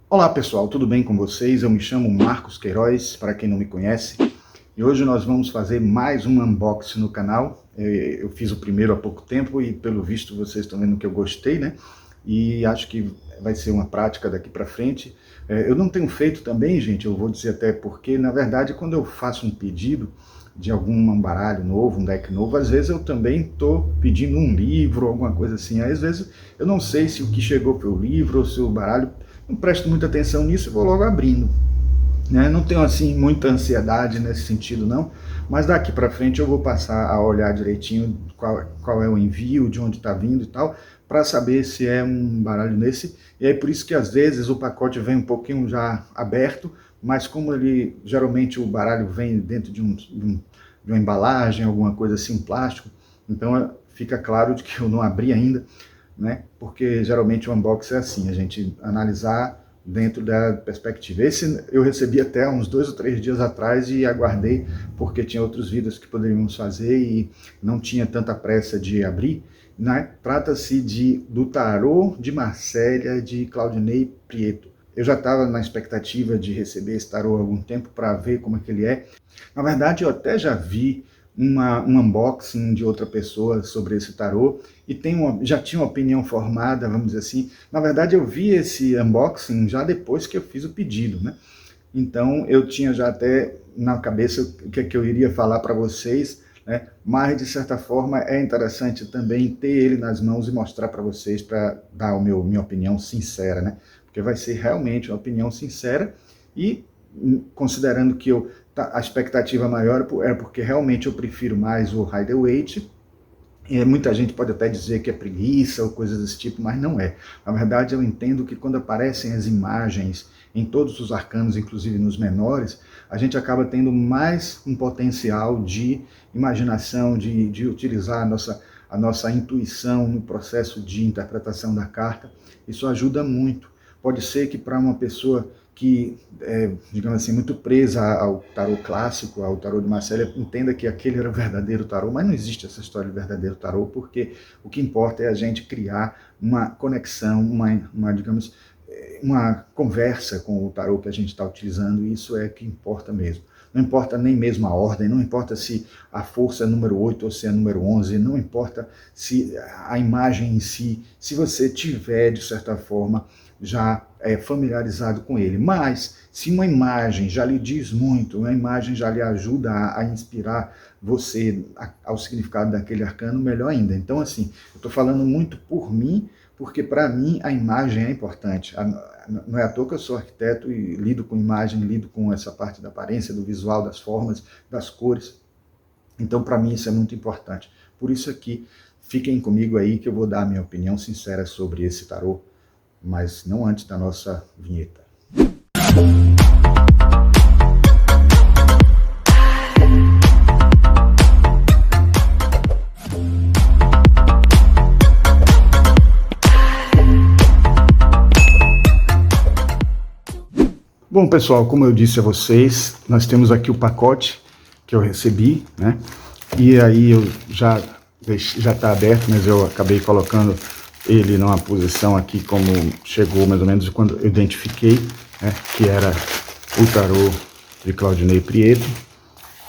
Olá pessoal, tudo bem com vocês? Eu me chamo Marcos Queiroz, para quem não me conhece, e hoje nós vamos fazer mais um unboxing no canal. Eu fiz o primeiro há pouco tempo e pelo visto vocês estão vendo que eu gostei, né? E acho que vai ser uma prática daqui para frente. Eu não tenho feito também, gente, eu vou dizer até porque, na verdade, quando eu faço um pedido de algum baralho novo, um deck novo, às vezes eu também estou pedindo um livro, alguma coisa assim. Às vezes eu não sei se o que chegou foi o livro ou se o baralho. Não presto muita atenção nisso e vou logo abrindo. Né? Não tenho assim muita ansiedade nesse sentido não, mas daqui para frente eu vou passar a olhar direitinho qual é o envio, de onde está vindo e tal, para saber se é um baralho nesse. E é por isso que às vezes o pacote vem um pouquinho já aberto, mas como ele geralmente o baralho vem dentro de uma embalagem, alguma coisa assim, plástico, então fica claro de que eu não abri ainda, né? Porque geralmente o unboxing é assim, a gente analisar dentro da perspectiva. Esse eu recebi até uns 2 ou 3 dias atrás e aguardei, porque tinha outros vídeos que poderíamos fazer e não tinha tanta pressa de abrir, né? Trata-se do tarô de Marcélia, de Claudinei Prieto. Eu já estava na expectativa de receber esse tarô há algum tempo para ver como é que ele é. Na verdade, eu até já vi um unboxing de outra pessoa sobre esse tarô e já tinha uma opinião formada, vamos dizer assim. Na verdade, eu vi esse unboxing já depois que eu fiz o pedido, né? Então, eu tinha já até na cabeça o que é que eu iria falar para vocês, né? Mas, de certa forma, é interessante também ter ele nas mãos e mostrar para vocês, para dar minha opinião sincera, né? Porque vai ser realmente uma opinião sincera e, considerando que a expectativa maior é porque realmente eu prefiro mais o Rider-Waite. Muita gente pode até dizer que é preguiça ou coisas desse tipo, mas não é. Na verdade, eu entendo que quando aparecem as imagens em todos os arcanos, inclusive nos menores, a gente acaba tendo mais um potencial de imaginação, de utilizar a nossa intuição no processo de interpretação da carta. Isso ajuda muito. Pode ser que para uma pessoa que é, digamos assim, muito presa ao tarô clássico, ao tarô de Marcélia, entenda que aquele era o verdadeiro tarô, mas não existe essa história de verdadeiro tarô, porque o que importa é a gente criar uma conexão, digamos, uma conversa com o tarô que a gente está utilizando, e isso é que importa mesmo. Não importa nem mesmo a ordem, não importa se a força é número 8 ou se é número 11, não importa se a imagem em si, se você tiver, de certa forma, já familiarizado com ele. Mas, se uma imagem já lhe diz muito, uma imagem já lhe ajuda a inspirar você ao significado daquele arcano, melhor ainda. Então, assim, eu estou falando muito por mim, porque para mim a imagem é importante. Não é à toa que eu sou arquiteto e lido com imagem, lido com essa parte da aparência, do visual, das formas, das cores. Então, para mim, isso é muito importante. Por isso aqui, fiquem comigo aí que eu vou dar a minha opinião sincera sobre esse tarô, mas não antes da nossa vinheta. Bom, pessoal, como eu disse a vocês, nós temos aqui o pacote que eu recebi, né? E aí eu já está aberto, mas eu acabei colocando ele numa posição aqui como chegou mais ou menos quando eu identifiquei, né, que era o tarô de Claudinei Prieto,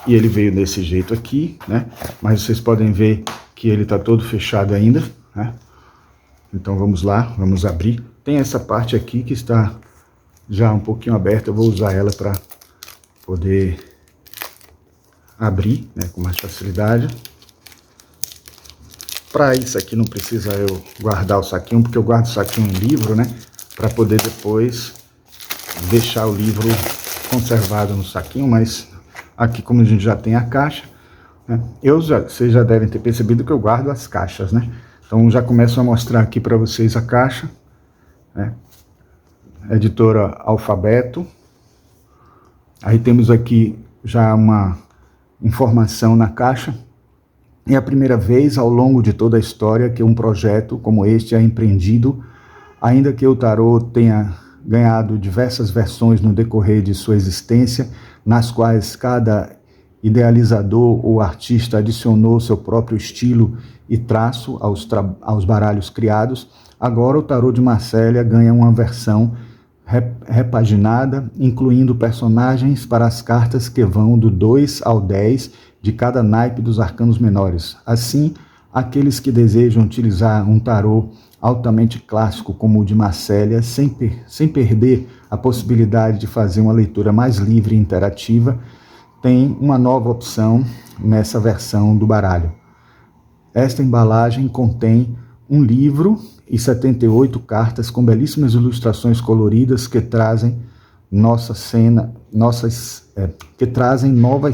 e ele veio desse jeito aqui, né? Mas vocês podem ver que ele está todo fechado ainda, né? Então vamos lá, vamos abrir. Tem essa parte aqui que está já um pouquinho aberta, eu vou usar ela para poder abrir, né, com mais facilidade. Para isso aqui não precisa eu guardar o saquinho, porque eu guardo o saquinho em livro, né, para poder depois deixar o livro conservado no saquinho, mas aqui como a gente já tem a caixa, né, vocês já devem ter percebido que eu guardo as caixas, né, então já começo a mostrar aqui para vocês a caixa, né, editora Alfabeto. Aí temos aqui já uma informação na caixa. É a primeira vez ao longo de toda a história que um projeto como este é empreendido, ainda que o tarô tenha ganhado diversas versões no decorrer de sua existência, nas quais cada idealizador ou artista adicionou seu próprio estilo e traço aos baralhos criados. Agora o tarô de Marcélia ganha uma versão repaginada, incluindo personagens para as cartas que vão do 2 ao 10 de cada naipe dos arcanos menores. Assim, aqueles que desejam utilizar um tarô altamente clássico como o de Marselha, sem perder a possibilidade de fazer uma leitura mais livre e interativa, tem uma nova opção nessa versão do baralho. Esta embalagem contém um livro e 78 cartas com belíssimas ilustrações coloridas que trazem novas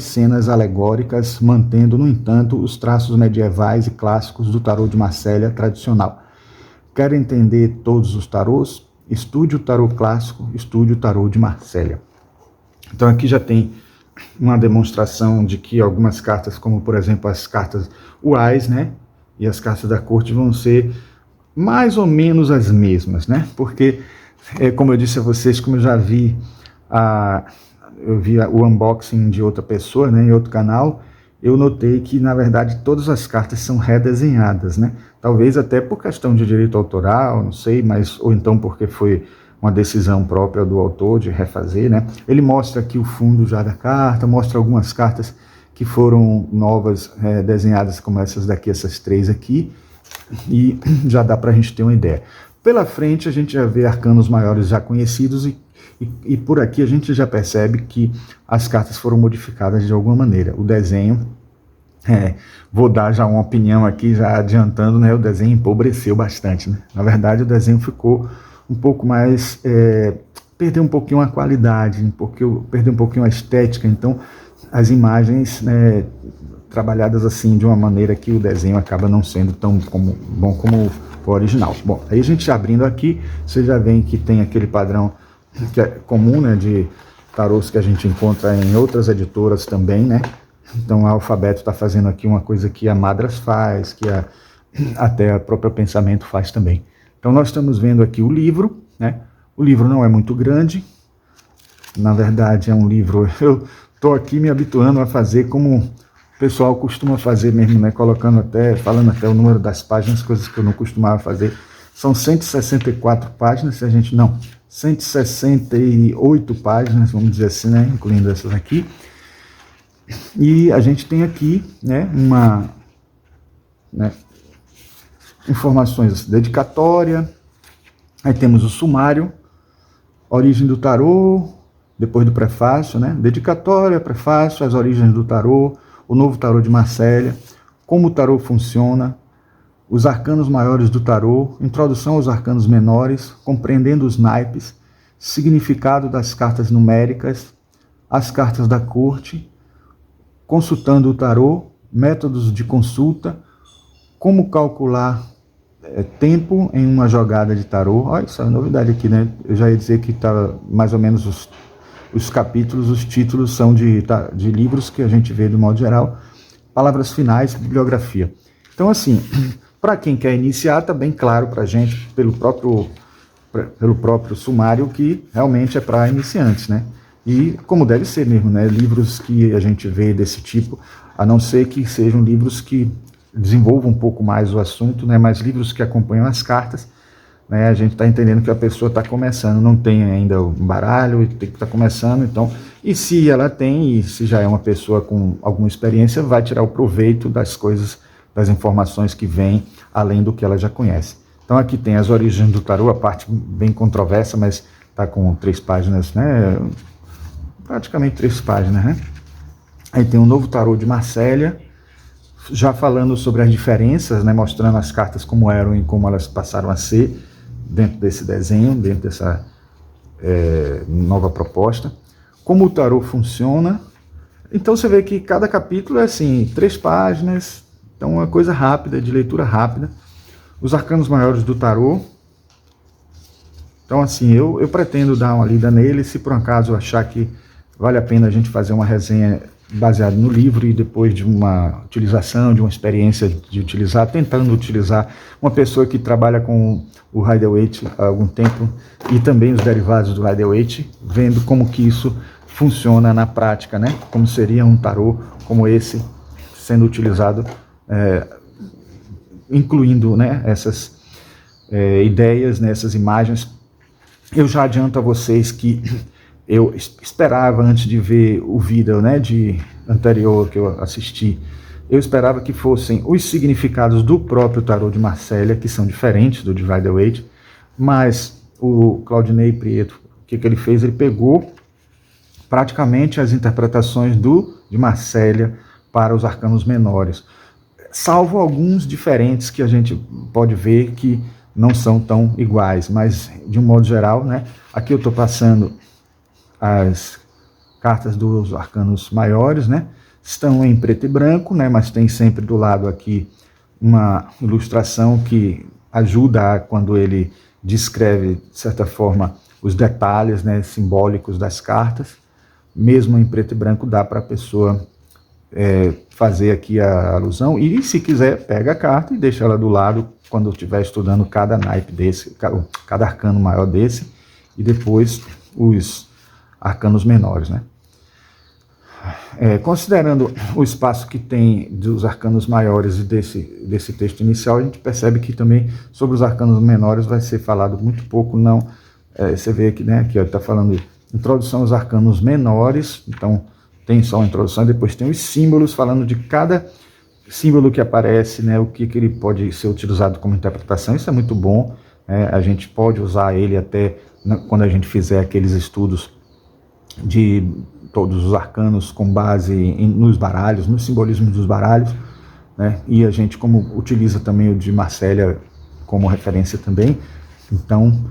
cenas alegóricas, mantendo, no entanto, os traços medievais e clássicos do tarô de Marselha tradicional. Quer entender todos os tarôs? Estude o tarô clássico, estude o tarô de Marselha. Então aqui já tem uma demonstração de que algumas cartas, como por exemplo as cartas Uais, né, e as cartas da corte vão ser mais ou menos as mesmas, né? Porque, como eu disse a vocês, como eu já vi, eu vi o unboxing de outra pessoa, né, em outro canal, eu notei que, na verdade, todas as cartas são redesenhadas, né? Talvez até por questão de direito autoral, não sei, mas ou então porque foi uma decisão própria do autor de refazer, né? Ele mostra aqui o fundo já da carta, mostra algumas cartas que foram novas, desenhadas como essas daqui, essas 3 aqui, e já dá para a gente ter uma ideia. Pela frente a gente já vê arcanos maiores já conhecidos e por aqui a gente já percebe que as cartas foram modificadas de alguma maneira. O desenho, vou dar já uma opinião aqui, já adiantando, né? O desenho empobreceu bastante, né? Na verdade o desenho ficou um pouco mais, perdeu um pouquinho a qualidade, perdeu um pouquinho a estética, então as imagens, né, trabalhadas assim de uma maneira que o desenho acaba não sendo tão bom como o original. Bom, aí a gente abrindo aqui, você já vê que tem aquele padrão que é comum, né, de tarôs que a gente encontra em outras editoras também, né? Então a Alfabeto está fazendo aqui uma coisa que a Madras faz, que até a própria Pensamento faz também. Então nós estamos vendo aqui o livro, né? O livro não é muito grande, na verdade é um livro, eu estou aqui me habituando a fazer como o pessoal costuma fazer mesmo, né? Falando até o número das páginas, coisas que eu não costumava fazer. São 164 páginas, 168 páginas, vamos dizer assim, né? Incluindo essas aqui. E a gente tem aqui, né, informações dedicatória, aí temos o sumário, origem do tarô, depois do prefácio, né, dedicatória, prefácio, as origens do tarô, o novo tarô de Marselha, como o tarô funciona, os arcanos maiores do tarô, introdução aos arcanos menores, compreendendo os naipes, significado das cartas numéricas, as cartas da corte, consultando o tarô, métodos de consulta, como calcular tempo em uma jogada de tarô. Olha, isso é uma novidade aqui, né? Eu já ia dizer que tá mais ou menos os capítulos, os títulos são de livros que a gente vê do modo geral. Palavras finais, bibliografia. Então, assim, para quem quer iniciar, está bem claro para a gente, pelo próprio sumário, que realmente é para iniciantes, né? E como deve ser mesmo, né? Livros que a gente vê desse tipo, a não ser que sejam livros que desenvolvam um pouco mais o assunto, né? Mas livros que acompanham as cartas, né? A gente está entendendo que a pessoa está começando, não tem ainda o baralho, e tem que estar começando, então... E se ela tem, e se já é uma pessoa com alguma experiência, vai tirar o proveito das coisas, das informações que vêm, além do que ela já conhece. Então aqui tem as origens do tarô, a parte bem controversa, mas está com 3 páginas, né? Praticamente 3 páginas, né? Aí tem um novo tarô de Marselha, já falando sobre as diferenças, né? Mostrando as cartas como eram e como elas passaram a ser dentro desse desenho, dentro dessa nova proposta. Como o tarô funciona. Então você vê que cada capítulo é assim, 3 páginas, então uma coisa rápida, de leitura rápida. Os arcanos maiores do tarô. Então assim, eu pretendo dar uma lida nele, se por um acaso eu achar que vale a pena a gente fazer uma resenha baseada no livro e depois de uma utilização, de uma experiência de utilizar, tentando utilizar uma pessoa que trabalha com o Rider-Waite há algum tempo e também os derivados do Rider-Waite, vendo como que isso funciona na prática, né? Como seria um tarô como esse sendo utilizado, incluindo, né, essas ideias, né, essas imagens Eu já adianto a vocês que eu esperava, antes de ver o vídeo, né, anterior que eu assisti, eu esperava que fossem os significados do próprio tarô de Marsella, que são diferentes do de Rider-Waite, mas o Claudinei Prieto, o que ele fez? Ele pegou praticamente as interpretações de Marsella para os arcanos menores, salvo alguns diferentes que a gente pode ver que não são tão iguais, mas de um modo geral, né? Aqui eu estou passando as cartas dos arcanos maiores, né? Estão em preto e branco, né? Mas tem sempre do lado aqui uma ilustração que ajuda quando ele descreve, de certa forma, os detalhes, né, simbólicos das cartas. Mesmo em preto e branco dá para a pessoa fazer aqui a alusão, e se quiser pega a carta e deixa ela do lado quando estiver estudando cada naipe desse, cada arcano maior desse, e depois os arcanos menores, né? Considerando o espaço que tem dos arcanos maiores e desse texto inicial, a gente percebe que também sobre os arcanos menores vai ser falado muito pouco, não. Você vê aqui, né, aqui está falando introdução aos arcanos menores, então tem só a introdução, e depois tem os símbolos, falando de cada símbolo que aparece, né, o que ele pode ser utilizado como interpretação. Isso é muito bom, né? A gente pode usar ele até quando a gente fizer aqueles estudos de todos os arcanos com base nos baralhos, no simbolismo dos baralhos, né? E a gente como utiliza também o de Marsella como referência também, então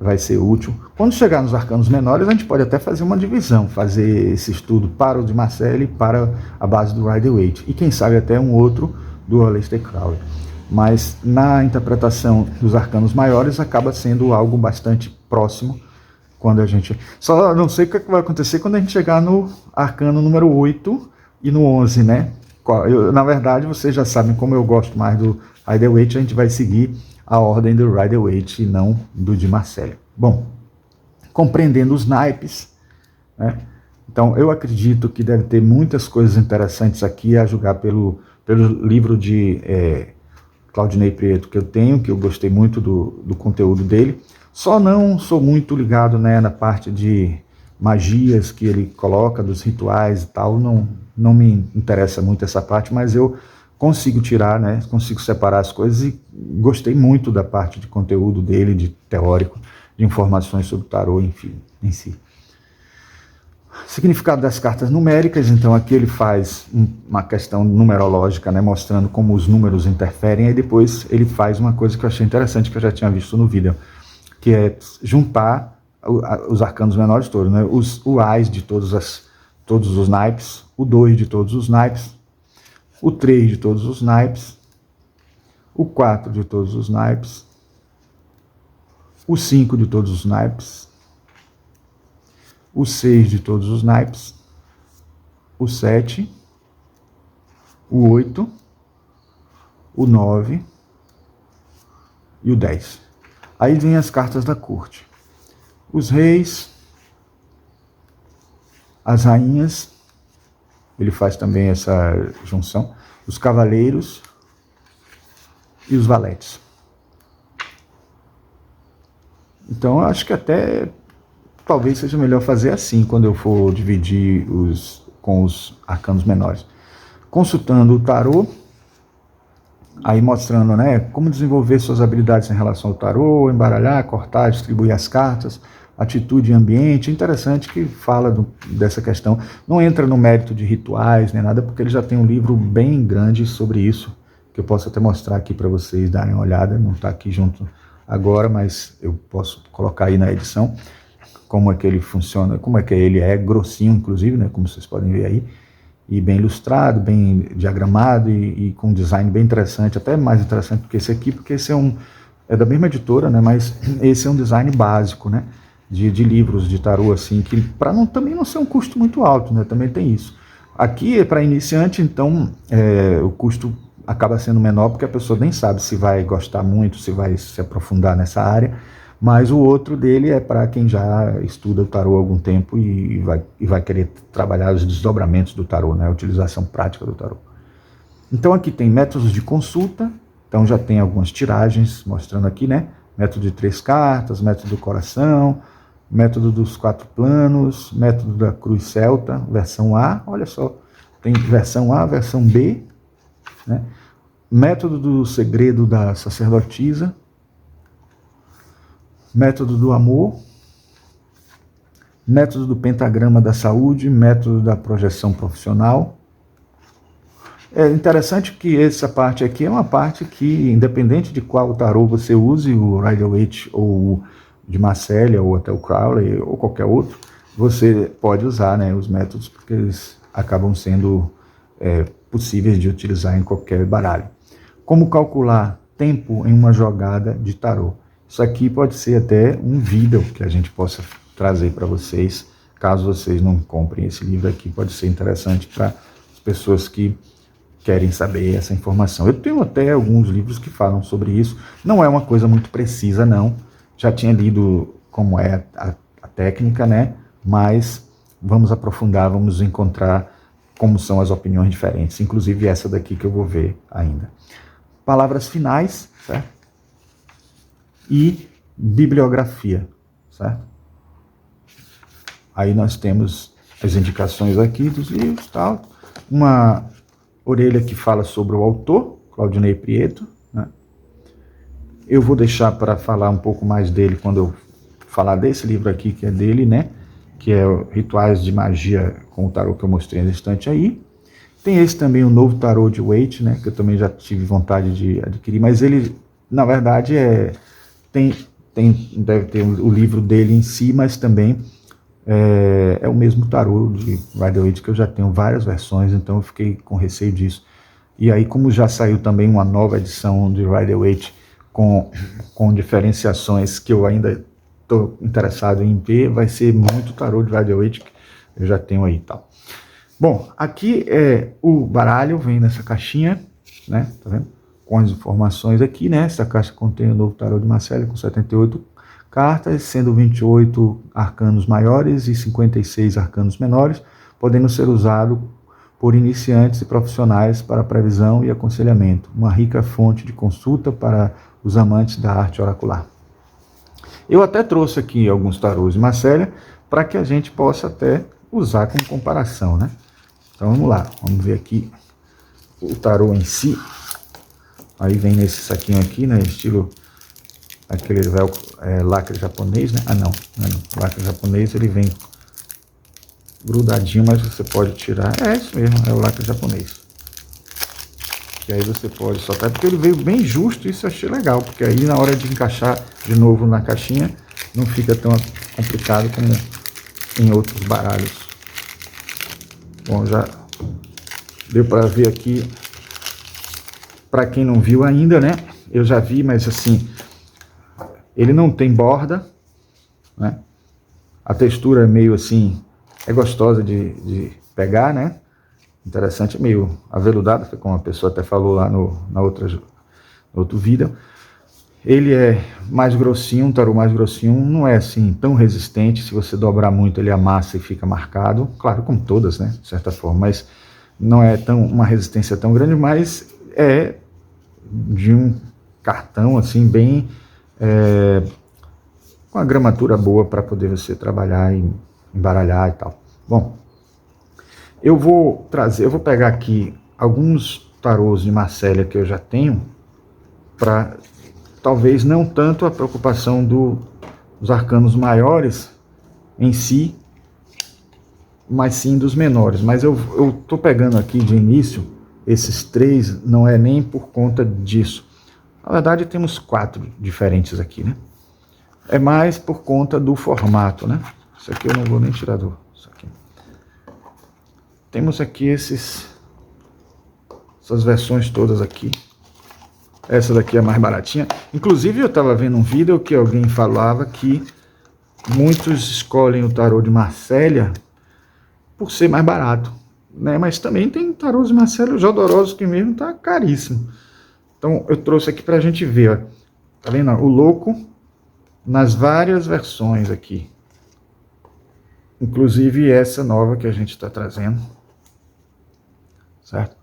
vai ser útil. Quando chegar nos arcanos menores, a gente pode até fazer uma divisão, fazer esse estudo para o de Marsella e para a base do Rider-Waite, e quem sabe até um outro do Aleister Crowley. Mas na interpretação dos arcanos maiores acaba sendo algo bastante próximo quando a gente... Só não sei o que vai acontecer quando a gente chegar no arcano número 8 e no 11, né? Na verdade, vocês já sabem como eu gosto mais do Rider-Waite, a gente vai seguir a ordem do Rider-Waite e não do de Marsella. Bom, compreendendo os naipes, né? Então eu acredito que deve ter muitas coisas interessantes aqui, a julgar pelo livro de Claudinei Prieto que eu tenho, que eu gostei muito do conteúdo dele. Só não sou muito ligado, né, na parte de magias que ele coloca, dos rituais e tal, não me interessa muito essa parte, mas eu consigo tirar, né, consigo separar as coisas, e gostei muito da parte de conteúdo dele, de teórico, de informações sobre o tarô, enfim, em si. Significado das cartas numéricas, então aqui ele faz uma questão numerológica, né, mostrando como os números interferem, e depois ele faz uma coisa que eu achei interessante, que eu já tinha visto no vídeo, que é juntar os arcanos menores todos, né, o Ás de todos os naipes, o 2 de todos os naipes, o 3 de todos os naipes, o 4 de todos os naipes, o 5 de todos os naipes, o 6 de todos os naipes, o 7, o 8, o 9 e o 10. Aí vem as cartas da corte. Os reis, as rainhas, ele faz também essa junção, os cavaleiros e os valetes. Então eu acho que até talvez seja melhor fazer assim quando eu for dividir com os arcanos menores. Consultando o tarô, aí mostrando, né, como desenvolver suas habilidades em relação ao tarô, embaralhar, cortar, distribuir as cartas, atitude e ambiente. Interessante que fala dessa questão. Não entra no mérito de rituais nem nada, porque ele já tem um livro bem grande sobre isso, que eu posso até mostrar aqui para vocês darem uma olhada. Não está aqui junto agora, mas eu posso colocar aí na edição como é que ele funciona, como é que ele é grossinho, inclusive, né, como vocês podem ver aí, e bem ilustrado, bem diagramado e com um design bem interessante, até mais interessante do que esse aqui, porque esse é da mesma editora, né, mas esse é um design básico, né, de livros de tarô, assim, que para também não ser um custo muito alto, né, também tem isso. Aqui é para iniciante, então o custo acaba sendo menor, porque a pessoa nem sabe se vai gostar muito, se vai se aprofundar nessa área, mas o outro dele é para quem já estuda o tarô há algum tempo e vai querer trabalhar os desdobramentos do tarô, né, a utilização prática do tarô. Então aqui tem métodos de consulta, então já tem algumas tiragens mostrando aqui, né, método de 3 cartas, método do coração, método dos 4 planos, método da cruz celta, versão A, olha só, tem versão A, versão B, né? Método do segredo da sacerdotisa, método do amor, método do pentagrama da saúde, método da projeção profissional. É interessante que essa parte aqui é uma parte que, independente de qual tarô você use, o Rider-Waite ou o de Marcélia, ou até o Crowley, ou qualquer outro, você pode usar, né, os métodos, porque eles acabam sendo possíveis de utilizar em qualquer baralho. Como calcular tempo em uma jogada de tarô? Isso aqui pode ser até um vídeo que a gente possa trazer para vocês, caso vocês não comprem esse livro aqui, pode ser interessante para as pessoas que querem saber essa informação. Eu tenho até alguns livros que falam sobre isso, não é uma coisa muito precisa não, já tinha lido como é a técnica, né? Mas vamos aprofundar, vamos encontrar como são as opiniões diferentes, inclusive essa daqui que eu vou ver ainda. Palavras finais, certo? E bibliografia, certo? Aí nós temos as indicações aqui dos livros, tal. Uma orelha que fala sobre o autor, Claudinei Prieto, né? Eu vou deixar para falar um pouco mais dele quando eu falar desse livro aqui, que é dele, né? Que é Rituais de Magia com o tarô que eu mostrei na estante aí. Tem esse também, o novo tarô de Waite, né? Que eu também já tive vontade de adquirir, mas ele, na verdade, deve ter o livro dele em si, mas também é o mesmo tarô de Rider-Waite, que eu já tenho várias versões, então eu fiquei com receio disso. E aí, como já saiu também uma nova edição de Rider-Waite com diferenciações que eu ainda estou interessado em ver, vai ser muito tarô de Rider-Waite, que eu já tenho aí e tal. Bom, aqui é o baralho, vem nessa caixinha, né? Tá vendo? Com as informações aqui, né? Essa caixa contém o novo tarô de Marcélia com 78 cartas, sendo 28 arcanos maiores e 56 arcanos menores, podendo ser usado por iniciantes e profissionais para previsão e aconselhamento. Uma rica fonte de consulta para os amantes da arte oracular. Eu até trouxe aqui alguns tarôs de Marcélia para que a gente possa até usar como comparação, né? Então vamos lá, vamos ver aqui o tarô em si. Aí vem nesse saquinho aqui, né? Estilo aquele lacre japonês, né? Ah, não. Lacre japonês ele vem grudadinho, mas você pode tirar. É isso mesmo, é o lacre japonês. Que aí você pode soltar, porque ele veio bem justo, isso eu achei legal, porque aí na hora de encaixar de novo na caixinha, não fica tão complicado como em outros baralhos. Bom, já deu para ver aqui, para quem não viu ainda, né? Eu já vi, mas assim, ele não tem borda, né? A textura é meio assim, é gostosa de pegar, né? Interessante, meio aveludado, como a pessoa até falou lá no outro vídeo. Ele é mais grossinho, um tarô mais grossinho, não é assim tão resistente. Se você dobrar muito, ele amassa e fica marcado. Claro, como todas, né? De certa forma, mas não é uma resistência tão grande, mas é de um cartão assim, bem com a gramatura boa para poder você trabalhar e embaralhar e tal. Bom, eu vou pegar aqui alguns tarôs de Marcélia que eu já tenho, para talvez não tanto a preocupação dos arcanos maiores em si, mas sim dos menores. Mas eu estou pegando aqui de início esses 3, não é nem por conta disso. Na verdade temos 4 diferentes aqui, né? É mais por conta do formato, né? Isso aqui eu não vou nem tirar isso aqui. Temos aqui essas versões todas aqui. Essa daqui é mais baratinha. Inclusive eu estava vendo um vídeo que alguém falava que muitos escolhem o tarô de Marcélia por ser mais barato, né? Mas também tem tarôs de Marcélia Jodorowsky que mesmo tá caríssimo. Então eu trouxe aqui para a gente ver, ó. Tá vendo? O louco nas várias versões aqui. Inclusive essa nova que a gente está trazendo. Certo?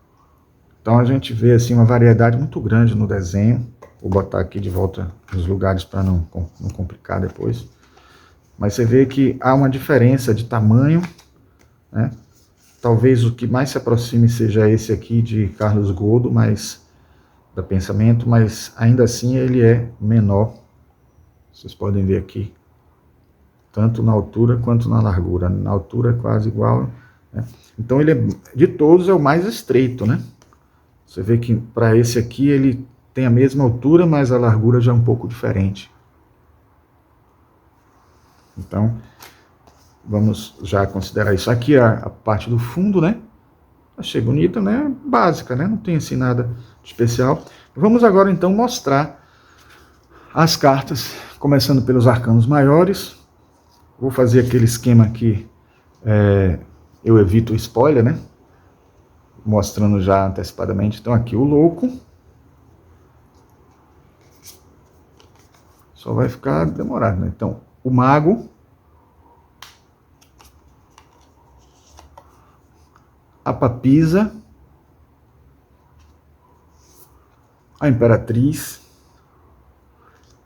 Então a gente vê assim uma variedade muito grande no desenho. Vou botar aqui de volta nos lugares para não complicar depois. Mas você vê que há uma diferença de tamanho, né? Talvez o que mais se aproxime seja esse aqui de Carlos Godo, da Pensamento, mas ainda assim ele é menor. Vocês podem ver aqui, tanto na altura quanto na largura. Na altura é quase igual, né? Então ele de todos é o mais estreito, né? Você vê que para esse aqui ele tem a mesma altura, mas a largura já é um pouco diferente. Então, vamos já considerar isso aqui, a parte do fundo, né? Achei bonita, né? Básica, né? Não tem assim nada de especial. Vamos agora então mostrar as cartas, começando pelos arcanos maiores. Vou fazer aquele esquema aqui, eu evito o spoiler, né? Mostrando já antecipadamente. Então aqui o louco. Só vai ficar demorado, né? Então, o mago. A papisa. A imperatriz.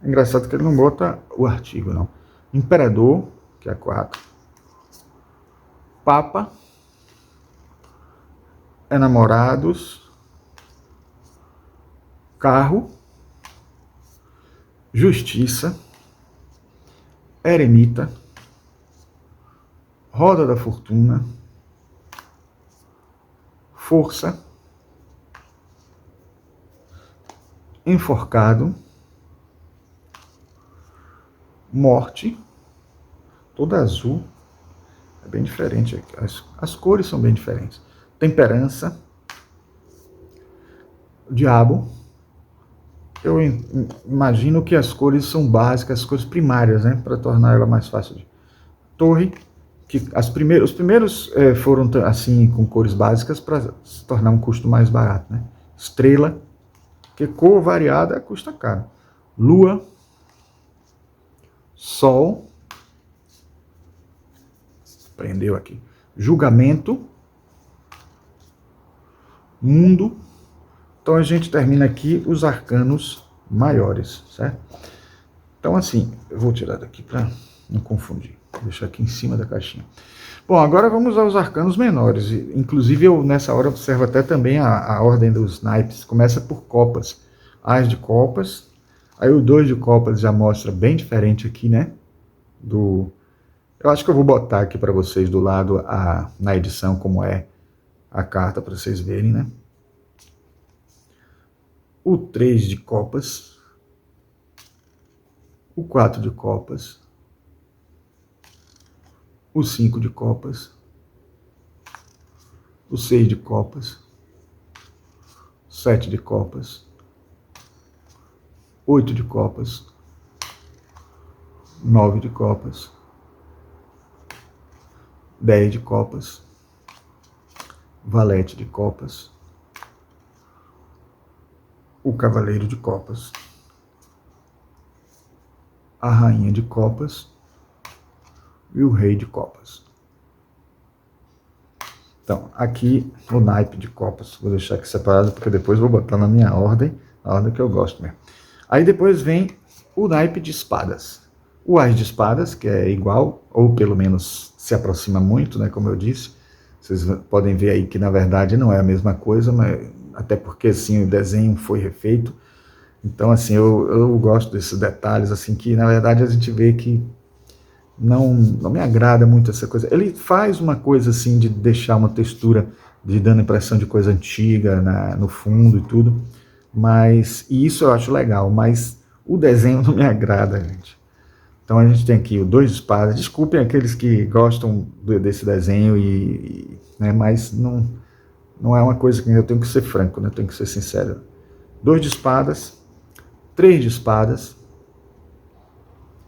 É engraçado que ele não bota o artigo, não. Imperador, que é 4. Papa. Enamorados. Carro. Justiça. Eremita. Roda da Fortuna. Força. Enforcado. Morte. Toda azul. É bem diferente. As cores são bem diferentes. Temperança. Diabo. Eu imagino que as cores são básicas, as cores primárias, né? Para tornar ela mais fácil de... Torre. Que os primeiros foram assim com cores básicas para se tornar um custo mais barato, né? Estrela. Que cor variada custa caro. Lua. Sol. Prendeu aqui. Julgamento. Mundo. Então a gente termina aqui os arcanos maiores, certo? Então assim, eu vou tirar daqui para não confundir. Vou deixar aqui em cima da caixinha. Bom, agora vamos aos arcanos menores. Inclusive eu nessa hora observo até também a ordem dos naipes. Começa por copas. As de copas. Aí o 2 de copas já mostra bem diferente aqui, né? Eu acho que eu vou botar aqui para vocês do lado na edição como é a carta para vocês verem, né? O 3 de copas. O 4 de copas. O 5 de copas. O 6 de copas. 7 de copas. 8 de copas. 9 de copas. 10 de copas. Valete de copas. O cavaleiro de copas. A rainha de copas. E o rei de copas. Então, aqui o naipe de copas. Vou deixar aqui separado, porque depois vou botar na minha ordem, a ordem que eu gosto mesmo. Aí depois vem o naipe de espadas. O as de espadas, que é igual, ou pelo menos se aproxima muito, né, como eu disse. Vocês podem ver aí que na verdade não é a mesma coisa, mas até porque assim, o desenho foi refeito. Então assim, eu gosto desses detalhes, assim, que na verdade a gente vê que não me agrada muito essa coisa. Ele faz uma coisa assim de deixar uma textura, de dando impressão de coisa antiga no fundo e tudo, e isso eu acho legal, mas o desenho não me agrada, gente. Então a gente tem aqui o 2 de espadas. Desculpem aqueles que gostam desse desenho, né, mas não é uma coisa que eu tenho que ser franco, né, eu tenho que ser sincero. 2 de espadas, 3 de espadas.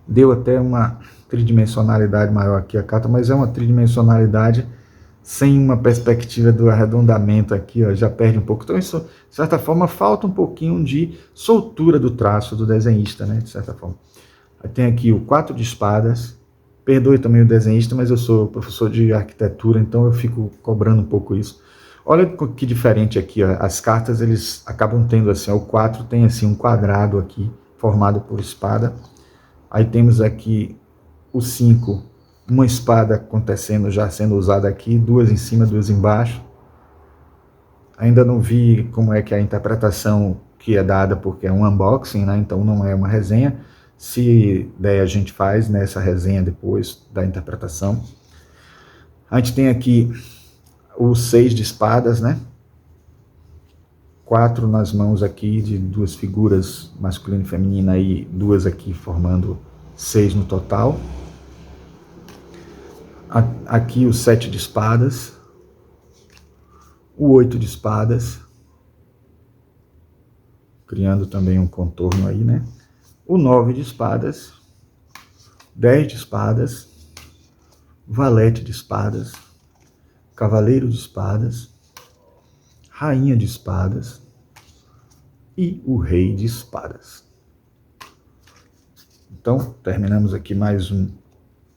Deu até uma tridimensionalidade maior aqui a carta, mas é uma tridimensionalidade sem uma perspectiva do arredondamento aqui, ó, já perde um pouco. Então isso, de certa forma, falta um pouquinho de soltura do traço do desenhista, né, de certa forma. Aí tem aqui o 4 de espadas. Perdoe também o desenhista, mas eu sou professor de arquitetura, então eu fico cobrando um pouco isso. Olha que diferente aqui, ó. As cartas eles acabam tendo assim, ó, o 4 tem assim um quadrado aqui, formado por espada. Aí temos aqui o 5, uma espada acontecendo, já sendo usada aqui, duas em cima, duas embaixo. Ainda não vi como é que é a interpretação que é dada, porque é um unboxing, né? Então não é uma resenha. Se der, a gente faz nessa resenha depois da interpretação. A gente tem aqui o 6 de espadas, né? 4 nas mãos aqui de duas figuras, masculina e feminina, e duas aqui formando 6 no total. Aqui o 7 de espadas, o 8 de espadas, criando também um contorno aí, né? O 9 de espadas, 10 de espadas, valete de espadas, cavaleiro de espadas, rainha de espadas e o rei de espadas. Então, terminamos aqui mais um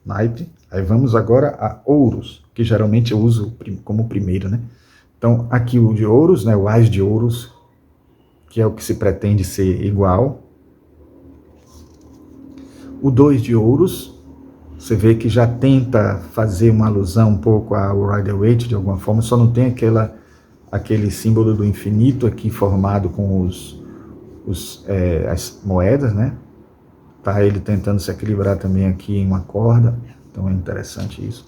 naipe. Aí vamos agora a ouros, que geralmente eu uso como primeiro, né? Então, aqui o de ouros, né? O ás de ouros, que é o que se pretende ser igual. O 2 de ouros, você vê que já tenta fazer uma alusão um pouco ao Rider-Waite de alguma forma, só não tem aquele símbolo do infinito aqui formado com as moedas, né? Tá ele tentando se equilibrar também aqui em uma corda, então é interessante isso.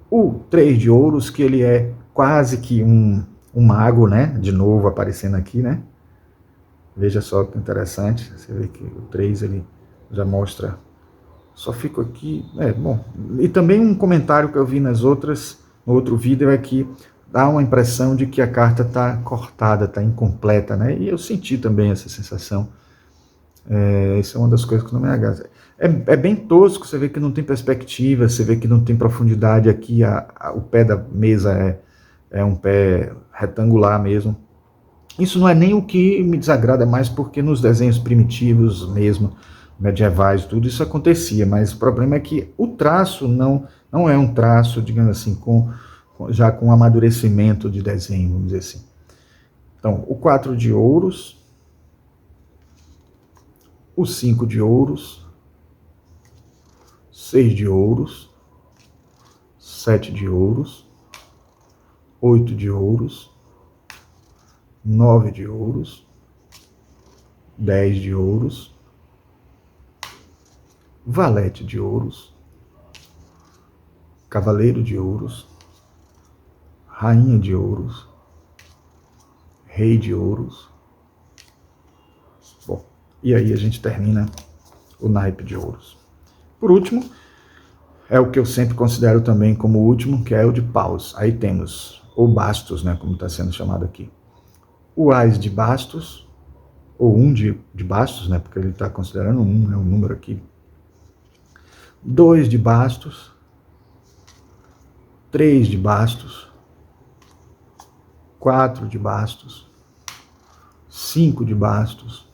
O 3 de ouros, que ele é quase que um mago, né? De novo aparecendo aqui, né? Veja só que interessante, você vê que o 3 ele já mostra. Só fico aqui, bom. E também um comentário que eu vi no outro vídeo é que dá uma impressão de que a carta está cortada, está incompleta, né? E eu senti também essa sensação. Isso é uma das coisas que não me agrada. É bem tosco, você vê que não tem perspectiva, você vê que não tem profundidade aqui, o pé da mesa é um pé retangular mesmo. Isso não é nem o que me desagrada mais, porque nos desenhos primitivos mesmo, medievais, tudo isso acontecia, mas o problema é que o traço não é um traço, digamos assim, já com amadurecimento de desenho, vamos dizer assim. Então, o 4 de ouros, o 5 de ouros, 6 de ouros, 7 de ouros, 8 de ouros, 9 de ouros, 10 de ouros, valete de ouros, cavaleiro de ouros, rainha de ouros, rei de ouros. Bom, e aí a gente termina o naipe de ouros. Por último, é o que eu sempre considero também como o último, que é o de paus. Aí temos o bastos, né, como está sendo chamado aqui. O ás de bastos, ou de bastos, né, porque ele está considerando né, um número aqui. 2 de bastos, 3 de bastos, 4 de bastos, 5 de bastos,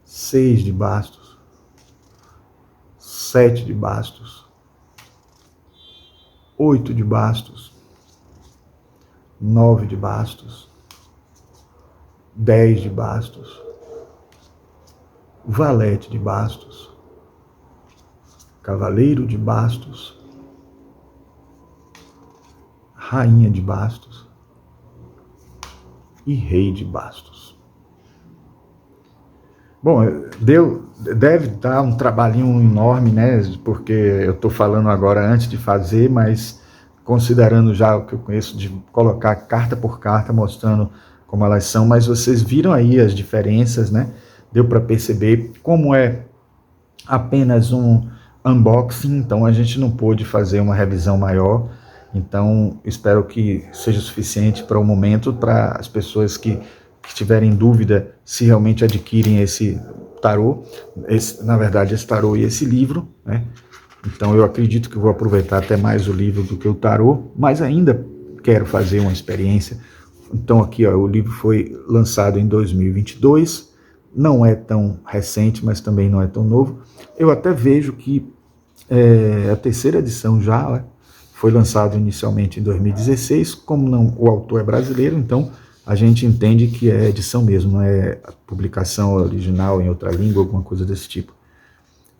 6 de bastos, 7 de bastos, 8 de bastos, 9 de bastos, 10 de bastos, valete de bastos, cavaleiro de bastos, rainha de bastos e rei de bastos. Bom, deve dar um trabalhinho enorme, né? Porque eu estou falando agora antes de fazer, mas considerando já o que eu conheço de colocar carta por carta, mostrando como elas são, mas vocês viram aí as diferenças, né? Deu para perceber como é apenas um unboxing, então a gente não pôde fazer uma revisão maior. Então, espero que seja suficiente para o momento, para as pessoas que tiverem dúvida se realmente adquirem esse tarô, na verdade esse tarô e esse livro, né? Então eu acredito que vou aproveitar até mais o livro do que o tarô, mas ainda quero fazer uma experiência. Então aqui, ó, o livro foi lançado em 2022, não é tão recente, mas também não é tão novo. Eu até vejo que a terceira edição já foi lançado inicialmente em 2016, como não, o autor é brasileiro, então a gente entende que é edição mesmo, não é publicação original em outra língua, alguma coisa desse tipo.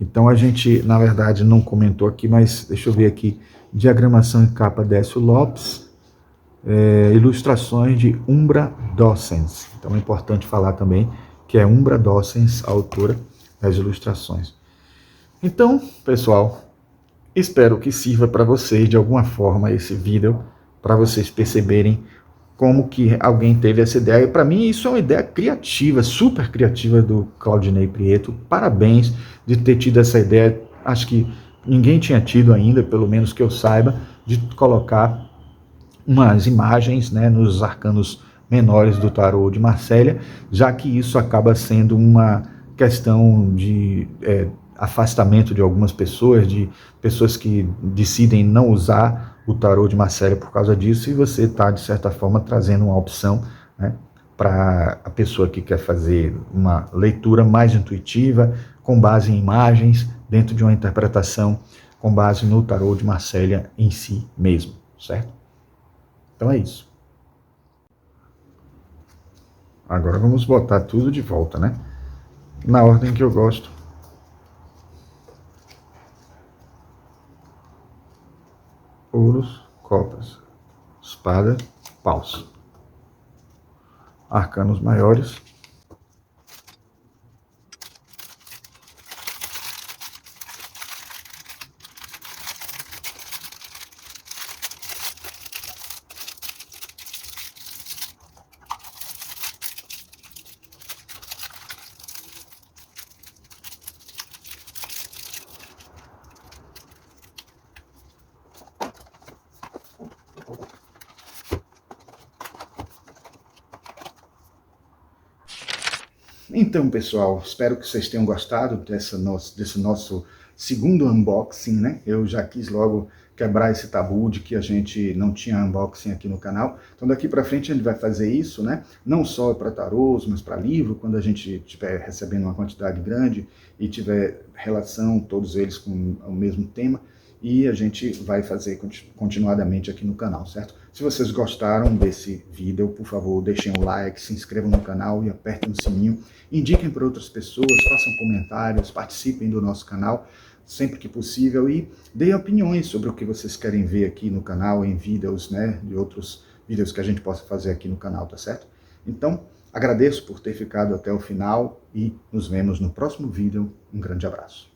Então a gente, na verdade, não comentou aqui, mas deixa eu ver aqui, diagramação em capa Décio Lopes, ilustrações de Umbra Docens. Então é importante falar também que é Umbra Docens a autora das ilustrações. Então, pessoal, espero que sirva para vocês de alguma forma esse vídeo, para vocês perceberem como que alguém teve essa ideia. Para mim isso é uma ideia criativa, super criativa do Claudinei Prieto. Parabéns de ter tido essa ideia. Acho que ninguém tinha tido ainda, pelo menos que eu saiba, de colocar umas imagens, né, nos arcanos menores do tarô de Marsella, já que isso acaba sendo uma questão de afastamento de algumas pessoas, de pessoas que decidem não usar o tarô de Marsella por causa disso, e você está, de certa forma, trazendo uma opção, né, para a pessoa que quer fazer uma leitura mais intuitiva, com base em imagens, dentro de uma interpretação com base no tarô de Marsella em si mesmo, certo? Então é isso. Agora vamos botar tudo de volta, né? Na ordem que eu gosto. Ouros, copas, espada, paus. Arcanos maiores. Então, pessoal, espero que vocês tenham gostado desse nosso segundo unboxing, né? Eu já quis logo quebrar esse tabu de que a gente não tinha unboxing aqui no canal. Então, daqui para frente a gente vai fazer isso, né? Não só para tarôs, mas para livro, quando a gente estiver recebendo uma quantidade grande e tiver relação, todos eles com o mesmo tema, e a gente vai fazer continuadamente aqui no canal, certo? Se vocês gostaram desse vídeo, por favor, deixem um like, se inscrevam no canal e apertem o sininho. Indiquem para outras pessoas, façam comentários, participem do nosso canal sempre que possível e deem opiniões sobre o que vocês querem ver aqui no canal, em vídeos, né, de outros vídeos que a gente possa fazer aqui no canal, tá certo? Então, agradeço por ter ficado até o final e nos vemos no próximo vídeo. Um grande abraço.